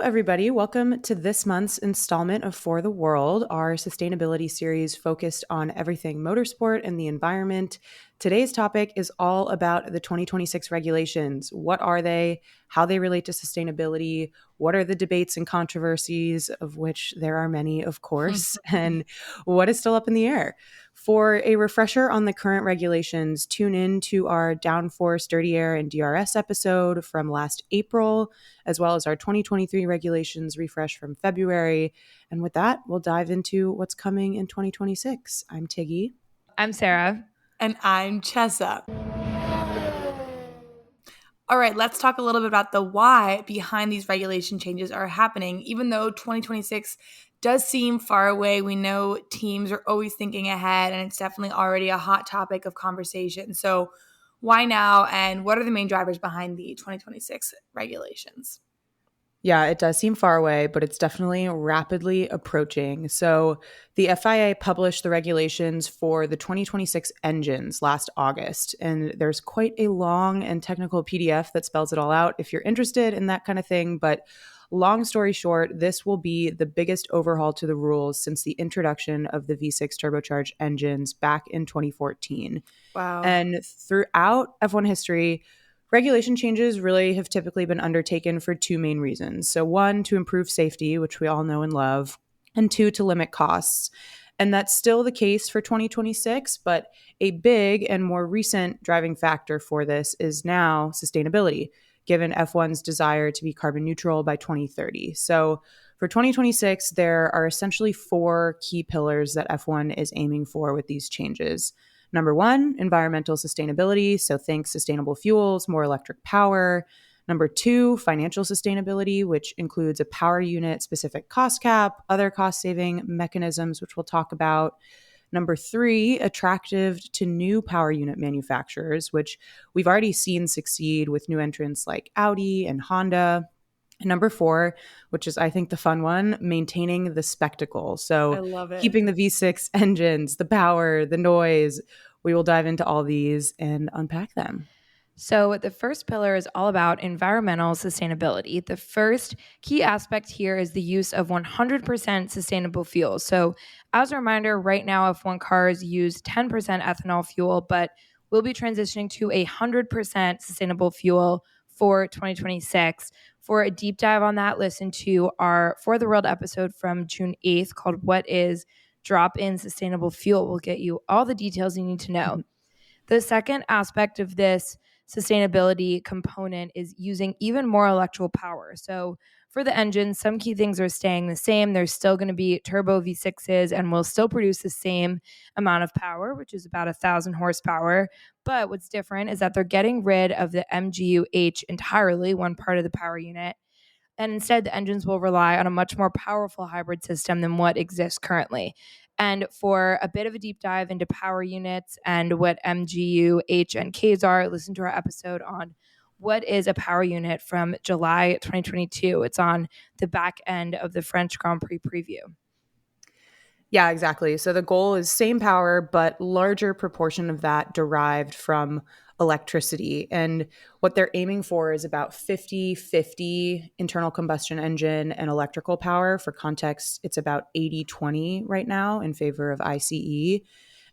everybody. Welcome to this month's installment of For the World, our sustainability series focused on everything motorsport and the environment. Today's topic is all about the 2026 regulations. What are they? How they relate to sustainability? What are the debates and controversies, of which there are many, of course, and what is still up in the air? For a refresher on the current regulations, tune in to our downforce, dirty air, and DRS episode from last April, as well as our 2023 regulations refresh from February. And with that, we'll dive into what's coming in 2026. I'm Tiggy. I'm Sarah. And I'm Chessa. All right, let's talk a little bit about the why behind these regulation changes are happening. Even though 2026 does seem far away, we know teams are always thinking ahead, and it's definitely already a hot topic of conversation. So why now, and what are the main drivers behind the 2026 regulations? Yeah, it does seem far away, but it's definitely rapidly approaching. So the FIA published the regulations for the 2026 engines last August, and there's quite a long and technical PDF that spells it all out if you're interested in that kind of thing. But long story short, this will be the biggest overhaul to the rules since the introduction of the V6 turbocharged engines back in 2014. Wow. And throughout F1 history, regulation changes really have typically been undertaken for two main reasons. So one, to improve safety, which we all know and love, and two, to limit costs. And that's still the case for 2026, but a big and more recent driving factor for this is now sustainability, given F1's desire to be carbon neutral by 2030. So for 2026, there are essentially four key pillars that F1 is aiming for with these changes. Number one, environmental sustainability. So think sustainable fuels, more electric power. Number two, financial sustainability, which includes a power unit specific cost cap, other cost saving mechanisms, which we'll talk about. Number three, attractive to new power unit manufacturers, which we've already seen succeed with new entrants like Audi and Honda. And number four, which is, I think, the fun one, maintaining the spectacle. So I love it. keeping the V6 engines, the power, the noise. We will dive into all these and unpack them. So the first pillar is all about environmental sustainability. The first key aspect here is the use of 100% sustainable fuel. So as a reminder, right now F1 cars use 10% ethanol fuel, but we'll be transitioning to 100% sustainable fuel for 2026. For a deep dive on that, listen to our For the World episode from June 8th called What is Drop-in Sustainable Fuel? We'll get you all the details you need to know. The second aspect of this sustainability component is using even more electrical power. So for the engine, some key things are staying the same. There's still going to be turbo V6s and will still produce the same amount of power, which is about 1,000 horsepower. But what's different is that they're getting rid of the MGU-H entirely, one part of the power unit. And instead, the engines will rely on a much more powerful hybrid system than what exists currently. And for a bit of a deep dive into power units and what MGU, H, and Ks are, listen to our episode on what is a power unit from July 2022. It's on the back end of the French Grand Prix preview. Yeah, exactly. So the goal is same power, but larger proportion of that derived from electricity. And what they're aiming for is about 50-50 internal combustion engine and electrical power. For context, it's about 80-20 right now in favor of ICE.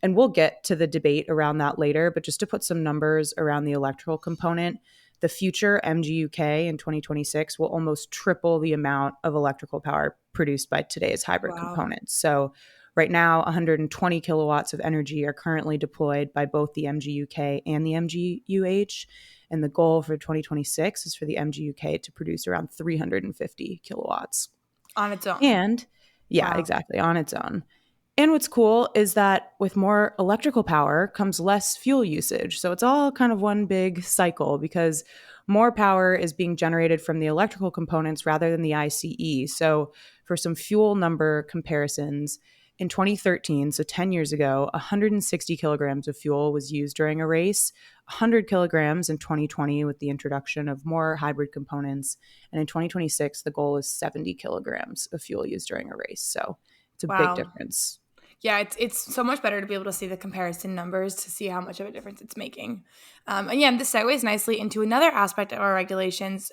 And we'll get to the debate around that later, but just to put some numbers around the electrical component, the future MGUK in 2026 will almost triple the amount of electrical power produced by today's hybrid components. So right now, 120 kilowatts of energy are currently deployed by both the MGUK and the MGUH. And the goal for 2026 is for the MGUK to produce around 350 kilowatts. On its own. And yeah, exactly, on its own. And what's cool is that with more electrical power comes less fuel usage. So it's all kind of one big cycle because more power is being generated from the electrical components rather than the ICE. So for some fuel number comparisons, in 2013, so 10 years ago, 160 kilograms of fuel was used during a race, 100 kilograms in 2020 with the introduction of more hybrid components. And in 2026, the goal is 70 kilograms of fuel used during a race. So it's a big difference. Yeah, it's so much better to be able to see the comparison numbers to see how much of a difference it's making. And yeah, this segues nicely into another aspect of the regulations,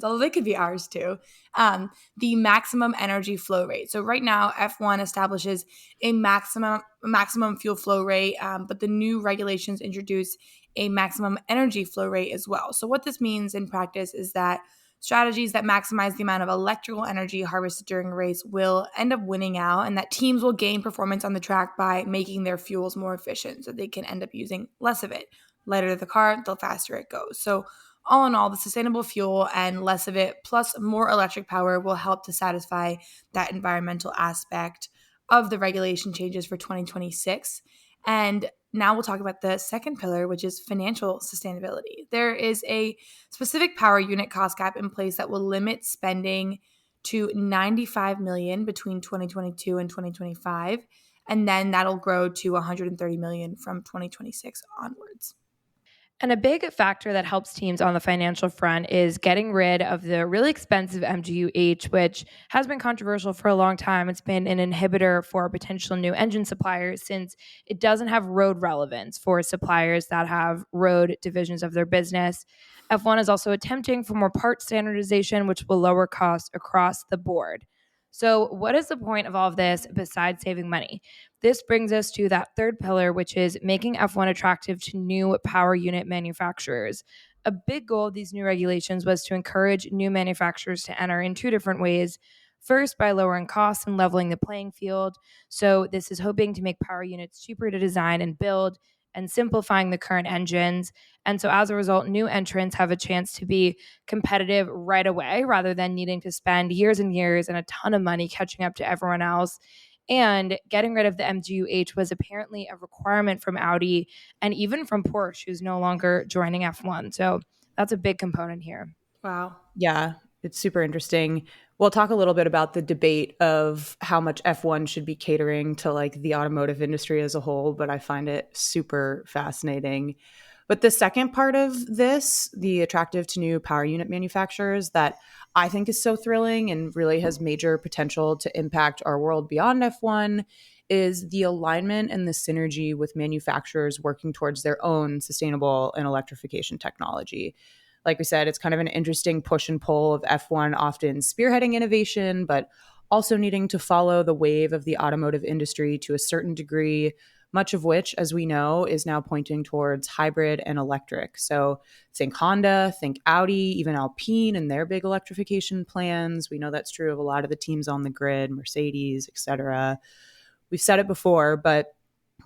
although they could be ours too. The maximum energy flow rate. So right now, F1 establishes a maximum fuel flow rate, but the new regulations introduce a maximum energy flow rate as well. So what this means in practice is that strategies that maximize the amount of electrical energy harvested during a race will end up winning out, and that teams will gain performance on the track by making their fuels more efficient so they can end up using less of it. Lighter the car, the faster it goes. So all in all, the sustainable fuel and less of it plus more electric power will help to satisfy that environmental aspect of the regulation changes for 2026. And now we'll talk about the second pillar, which is financial sustainability. There is a specific power unit cost cap in place that will limit spending to 95 million between 2022 and 2025, and then that'll grow to 130 million from 2026 onwards. And a big factor that helps teams on the financial front is getting rid of the really expensive MGU-H, which has been controversial for a long time. It's been an inhibitor for potential new engine suppliers since it doesn't have road relevance for suppliers that have road divisions of their business. F1 is also attempting for more part standardization, which will lower costs across the board. So, what is the point of all of this besides saving money? This brings us to that third pillar, which is making F1 attractive to new power unit manufacturers. A big goal of these new regulations was to encourage new manufacturers to enter in two different ways. First, by lowering costs and leveling the playing field. So, this is hoping to make power units cheaper to design and build and simplifying the current engines. And so, as a result, new entrants have a chance to be competitive right away rather than needing to spend years and years and a ton of money catching up to everyone else. And getting rid of the MGU-H was apparently a requirement from Audi and even from Porsche, who's no longer joining F1. So that's a big component here. Wow. Yeah, it's super interesting. We'll talk a little bit about the debate of how much F1 should be catering to like the automotive industry as a whole, but I find it super fascinating. But the second part of this, the attractive to new power unit manufacturers, that I think is so thrilling and really has major potential to impact our world beyond F1, is the alignment and the synergy with manufacturers working towards their own sustainable and electrification technology. Like we said, it's kind of an interesting push and pull of F1 often spearheading innovation, but also needing to follow the wave of the automotive industry to a certain degree, much of which, as we know, is now pointing towards hybrid and electric. So think Honda, think Audi, even Alpine and their big electrification plans. We know that's true of a lot of the teams on the grid, Mercedes, et cetera. We've said it before, but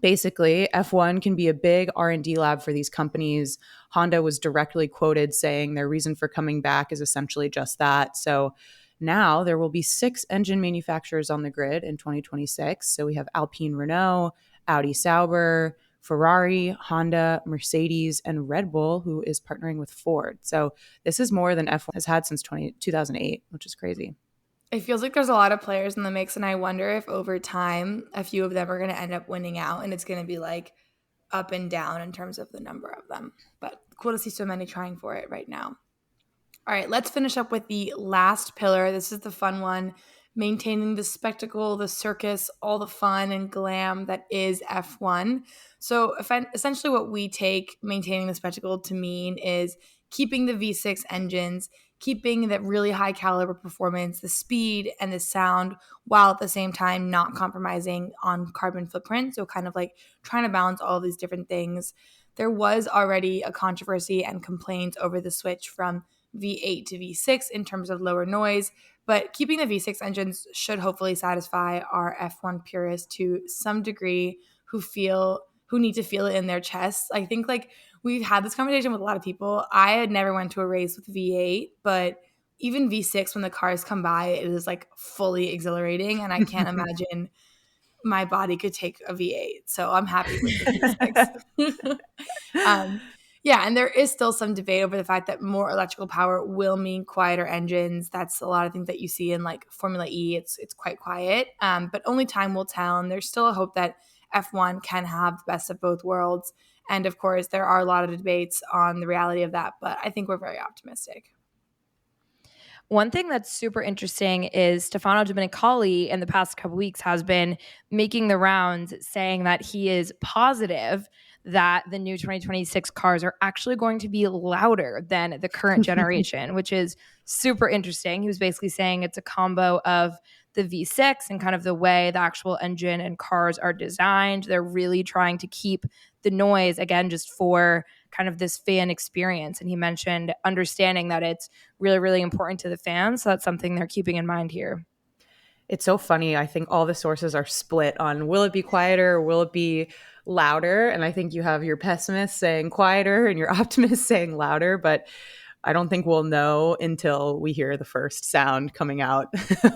basically F1 can be a big R&D lab for these companies. Honda was directly quoted saying their reason for coming back is essentially just that. So now there will be 6 engine manufacturers on the grid in 2026. So we have Alpine Renault, Audi Sauber, Ferrari, Honda, Mercedes, and Red Bull, who is partnering with Ford. So this is more than F1 has had since 2008, which is crazy. It feels like there's a lot of players in the mix, and I wonder if over time a few of them are going to end up winning out, and it's going to be like up and down in terms of the number of them. But cool to see so many trying for it right now. All right, let's finish up with the last pillar. This is the fun one, maintaining the spectacle, the circus, all the fun and glam that is F1. So essentially what we take maintaining the spectacle to mean is keeping the V6 engines, keeping that really high caliber performance, the speed and the sound, while at the same time not compromising on carbon footprint. So kind of like trying to balance all of these different things. There was already a controversy and complaints over the switch from V8 to V6 in terms of lower noise, but keeping the V6 engines should hopefully satisfy our F1 purists to some degree who need to feel it in their chests. I think like we've had this conversation with a lot of people. I had never went to a race with V8, but even V6 when the cars come by, it is like fully exhilarating, and I can't imagine my body could take a V8. So I'm happy with the V6. Yeah, and there is still some debate over the fact that more electrical power will mean quieter engines. That's a lot of things that you see in like Formula E. It's quite quiet, but only time will tell. And there's still a hope that F1 can have the best of both worlds. And of course, there are a lot of debates on the reality of that, but I think we're very optimistic. One thing that's super interesting is Stefano Domenicali in the past couple weeks has been making the rounds saying that he is positive that the new 2026 cars are actually going to be louder than the current generation, which is super interesting. He was basically saying it's a combo of the V6 and kind of the way the actual engine and cars are designed. They're really trying to keep the noise, again, just for kind of this fan experience. And he mentioned understanding that it's really, really important to the fans. So that's something they're keeping in mind here. It's so funny. I think all the sources are split on will it be quieter or will it be louder? And I think you have your pessimists saying quieter and your optimists saying louder, but I don't think we'll know until we hear the first sound coming out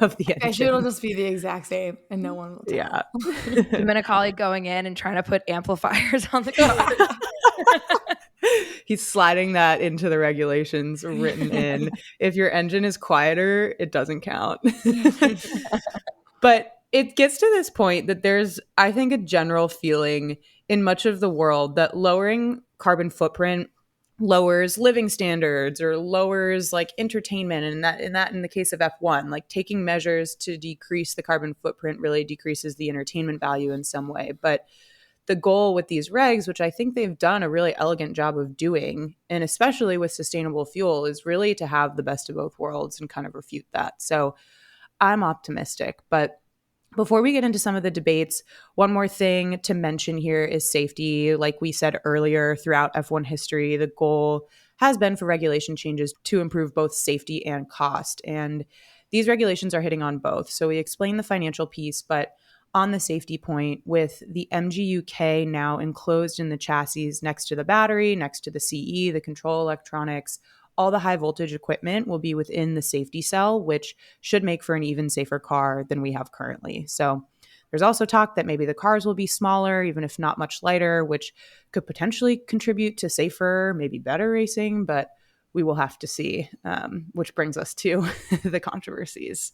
of the engine. I sure it'll just be the exact same and no one will tell. Yeah. Domenicali going in and trying to put amplifiers on the car. He's sliding that into the regulations written in. If your engine is quieter, it doesn't count. But it gets to this point that there's, I think, a general feeling in much of the world that lowering carbon footprint lowers living standards or lowers like entertainment, and that in the case of F1, like taking measures to decrease the carbon footprint really decreases the entertainment value in some way. But the goal with these regs, which I think they've done a really elegant job of doing, and especially with sustainable fuel, is really to have the best of both worlds and kind of refute that. So I'm optimistic. But before we get into some of the debates, one more thing to mention here is safety. Like we said earlier, throughout F1 history, the goal has been for regulation changes to improve both safety and cost. And these regulations are hitting on both. So we explained the financial piece, but on the safety point, with the MGUK now enclosed in the chassis next to the battery, next to the CE, the control electronics, all the high voltage equipment will be within the safety cell, which should make for an even safer car than we have currently. So there's also talk that maybe the cars will be smaller, even if not much lighter, which could potentially contribute to safer, maybe better racing, but we will have to see, which brings us to the controversies.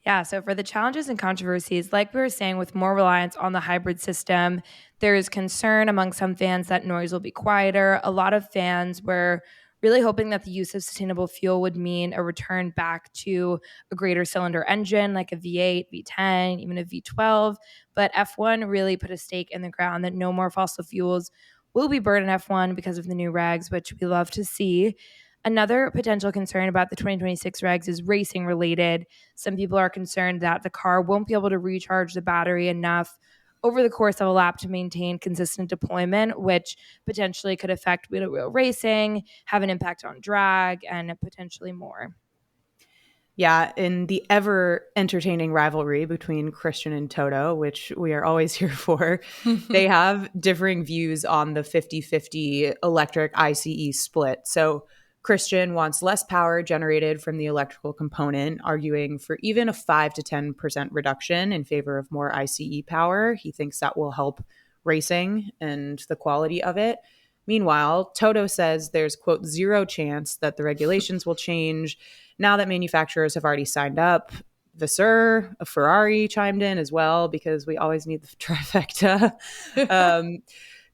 Yeah, so for the challenges and controversies, like we were saying, with more reliance on the hybrid system, there is concern among some fans that noise will be quieter. A lot of fans were really hoping that the use of sustainable fuel would mean a return back to a greater cylinder engine like a V8, V10, even a V12. But F1 really put a stake in the ground that no more fossil fuels will be burned in F1 because of the new regs, which we love to see. Another potential concern about the 2026 regs is racing related. Some people are concerned that the car won't be able to recharge the battery enough over the course of a lap to maintain consistent deployment, which potentially could affect wheel-to-wheel racing, have an impact on drag, and potentially more. Yeah, in the ever entertaining rivalry between Christian and Toto, which we are always here for, they have differing views on the 50-50 electric ICE split. So Christian wants less power generated from the electrical component, arguing for even a 5 to 10% reduction in favor of more ICE power. He thinks that will help racing and the quality of it. Meanwhile, Toto says there's, quote, zero chance that the regulations will change now that manufacturers have already signed up. Vasseur, a Ferrari, chimed in as well because we always need the trifecta.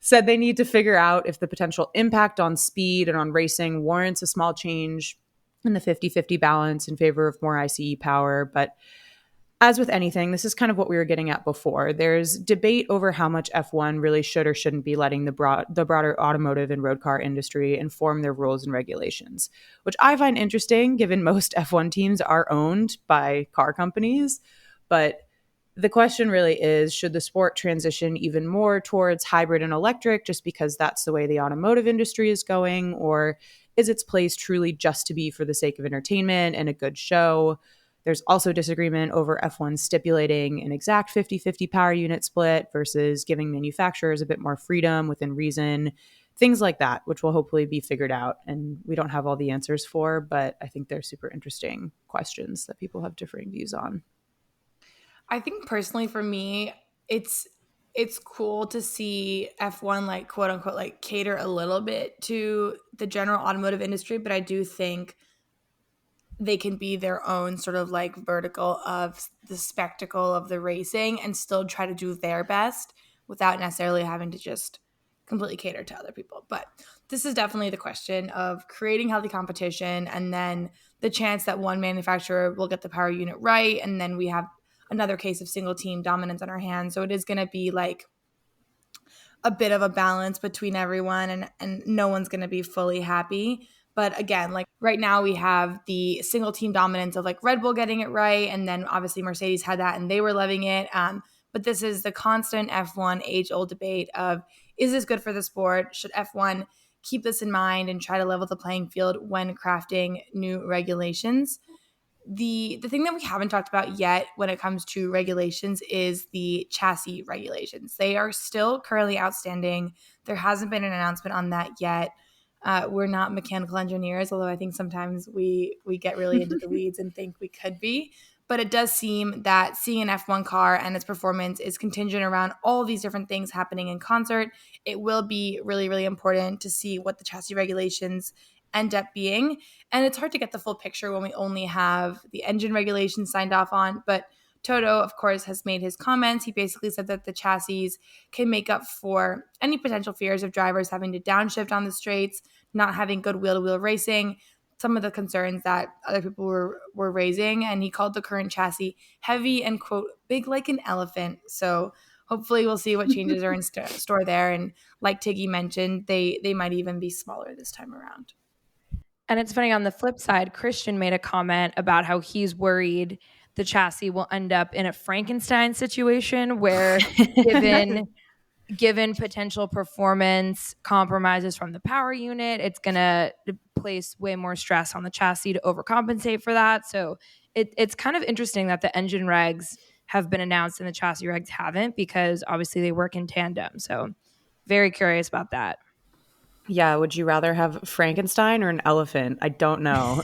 Said they need to figure out if the potential impact on speed and on racing warrants a small change in the 50-50 balance in favor of more ICE power. But as with anything, this is kind of what we were getting at before. There's debate over how much F1 really should or shouldn't be letting the broader automotive and road car industry inform their rules and regulations, which I find interesting given most F1 teams are owned by car companies. But the question really is, should the sport transition even more towards hybrid and electric just because that's the way the automotive industry is going? Or is its place truly just to be for the sake of entertainment and a good show? There's also disagreement over F1 stipulating an exact 50-50 power unit split versus giving manufacturers a bit more freedom within reason, things like that, which will hopefully be figured out. And we don't have all the answers for, but I think they're super interesting questions that people have differing views on. I think personally for me, it's cool to see F1 like quote unquote like cater a little bit to the general automotive industry, but I do think they can be their own sort of like vertical of the spectacle of the racing and still try to do their best without necessarily having to just completely cater to other people. But this is definitely the question of creating healthy competition and then the chance that one manufacturer will get the power unit right, and then we have another case of single team dominance on our hands. So it is going to be like a bit of a balance between everyone, and no one's going to be fully happy. But again, like right now we have the single team dominance of like Red Bull getting it right, and then obviously Mercedes had that and they were loving it. But this is the constant F1 age-old debate of, is this good for the sport? Should F1 keep this in mind and try to level the playing field when crafting new regulations? The thing that we haven't talked about yet when it comes to regulations is the chassis regulations. They are still currently outstanding. There hasn't been an announcement on that yet. We're not mechanical engineers, although I think sometimes we get really into the weeds and think we could be. But it does seem that seeing an F1 car and its performance is contingent around all these different things happening in concert. It will be really, really important to see what the chassis regulations end up being. And it's hard to get the full picture when we only have the engine regulations signed off on. But Toto, of course, has made his comments. He basically said that the chassis can make up for any potential fears of drivers having to downshift on the straights, not having good wheel-to-wheel racing, some of the concerns that other people were raising. And he called the current chassis heavy and, quote, big like an elephant. So hopefully we'll see what changes are in store there. And like Tiggy mentioned, they might even be smaller this time around. And it's funny, on the flip side, Christian made a comment about how he's worried the chassis will end up in a Frankenstein situation where given potential performance compromises from the power unit, it's going to place way more stress on the chassis to overcompensate for that. So it's kind of interesting that the engine regs have been announced and the chassis regs haven't, because obviously they work in tandem. So very curious about that. Yeah, would you rather have Frankenstein or an elephant? I don't know.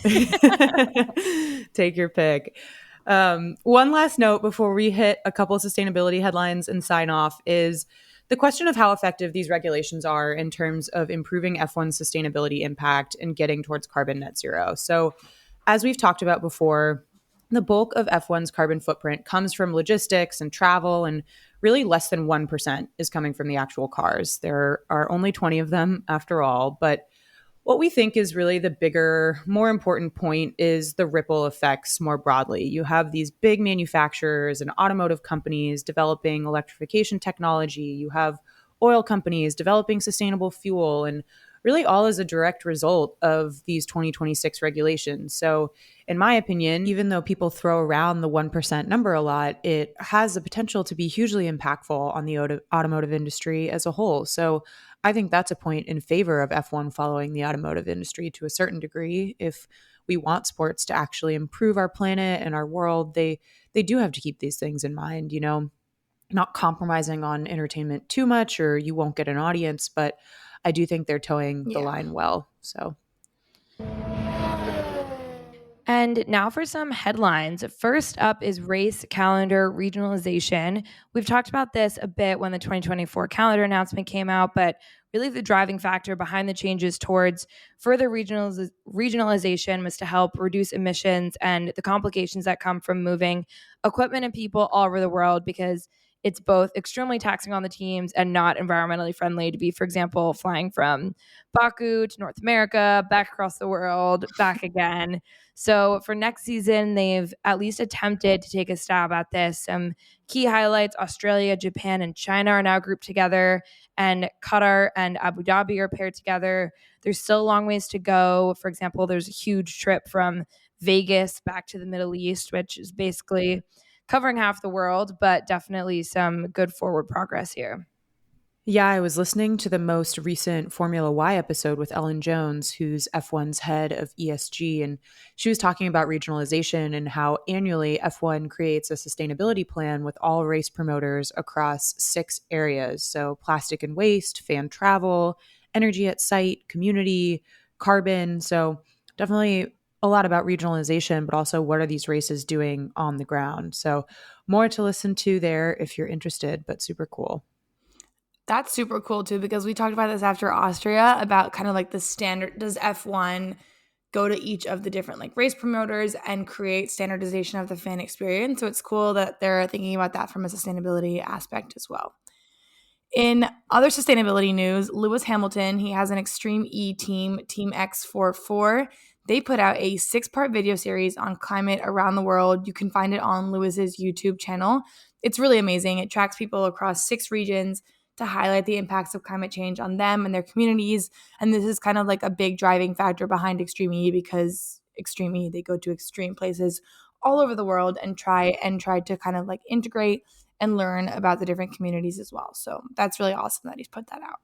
Take your pick. One last note before we hit a couple of sustainability headlines and sign off is the question of how effective these regulations are in terms of improving F1's sustainability impact and getting towards carbon net zero. So, as we've talked about before, the bulk of F1's carbon footprint comes from logistics and travel, and really less than 1% is coming from the actual cars. There are only 20 of them after all. But what we think is really the bigger, more important point is the ripple effects more broadly. You have these big manufacturers and automotive companies developing electrification technology. You have oil companies developing sustainable fuel, and really all as a direct result of these 2026 regulations. So, in my opinion, even though people throw around the 1% number a lot, it has the potential to be hugely impactful on the automotive industry as a whole. So, I think that's a point in favor of F1 following the automotive industry to a certain degree. If we want sports to actually improve our planet and our world, they do have to keep these things in mind, not compromising on entertainment too much or you won't get an audience, but I do think they're towing the line well. So. And now for some headlines. First up is race calendar regionalization. We've talked about this a bit when the 2024 calendar announcement came out, but really the driving factor behind the changes towards further regionalization was to help reduce emissions and the complications that come from moving equipment and people all over the world, because it's both extremely taxing on the teams and not environmentally friendly to be, for example, flying from Baku to North America, back across the world, back again. So for next season, they've at least attempted to take a stab at this. Some key highlights: Australia, Japan, and China are now grouped together, and Qatar and Abu Dhabi are paired together. There's still a long ways to go. For example, there's a huge trip from Vegas back to the Middle East, which is basically covering half the world, but definitely some good forward progress here. Yeah, I was listening to the most recent Formula Y episode with Ellen Jones, who's F1's head of ESG, and she was talking about regionalization and how annually F1 creates a sustainability plan with all race promoters across 6 areas. So plastic and waste, fan travel, energy at site, community, carbon. So definitely a lot about regionalization, but also what are these races doing on the ground. So more to listen to there if you're interested, but super cool. That's super cool too, because we talked about this after Austria about kind of like the standard. Does F1 go to each of the different like race promoters and create standardization of the fan experience? So it's cool that they're thinking about that from a sustainability aspect as well. In other sustainability news, Lewis Hamilton, he has an Extreme E team, Team X44. They put out a 6-part video series on climate around the world. You can find it on Lewis's YouTube channel. It's really amazing. It tracks people across 6 regions to highlight the impacts of climate change on them and their communities. And this is kind of like a big driving factor behind Extreme E, because Extreme E, they go to extreme places all over the world and try to kind of like integrate and learn about the different communities as well. So that's really awesome that he's put that out.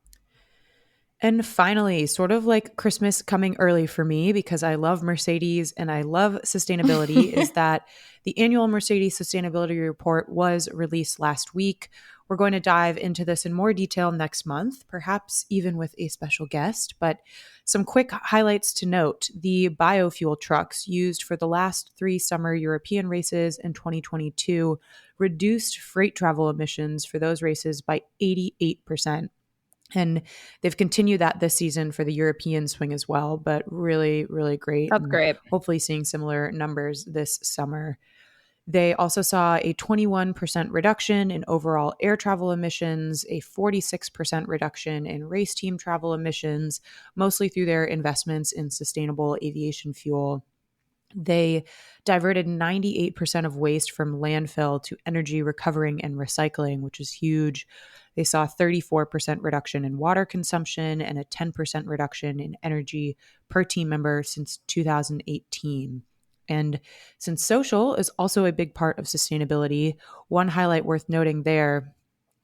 And finally, sort of like Christmas coming early for me, because I love Mercedes and I love sustainability, is that the annual Mercedes Sustainability Report was released last week. We're going to dive into this in more detail next month, perhaps even with a special guest. But some quick highlights to note: the biofuel trucks used for the last 3 summer European races in 2022 reduced freight travel emissions for those races by 88%. And they've continued that this season for the European swing as well, but really, really great. That's and great. Hopefully seeing similar numbers this summer. They also saw a 21% reduction in overall air travel emissions, a 46% reduction in race team travel emissions, mostly through their investments in sustainable aviation fuel. They diverted 98% of waste from landfill to energy recovering and recycling, which is huge. They saw a 34% reduction in water consumption and a 10% reduction in energy per team member since 2018. And since social is also a big part of sustainability, one highlight worth noting there: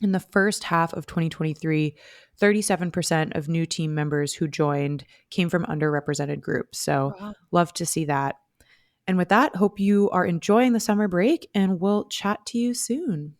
in the first half of 2023, 37% of new team members who joined came from underrepresented groups. So Wow. love to see that. And with that, hope you are enjoying the summer break, and we'll chat to you soon.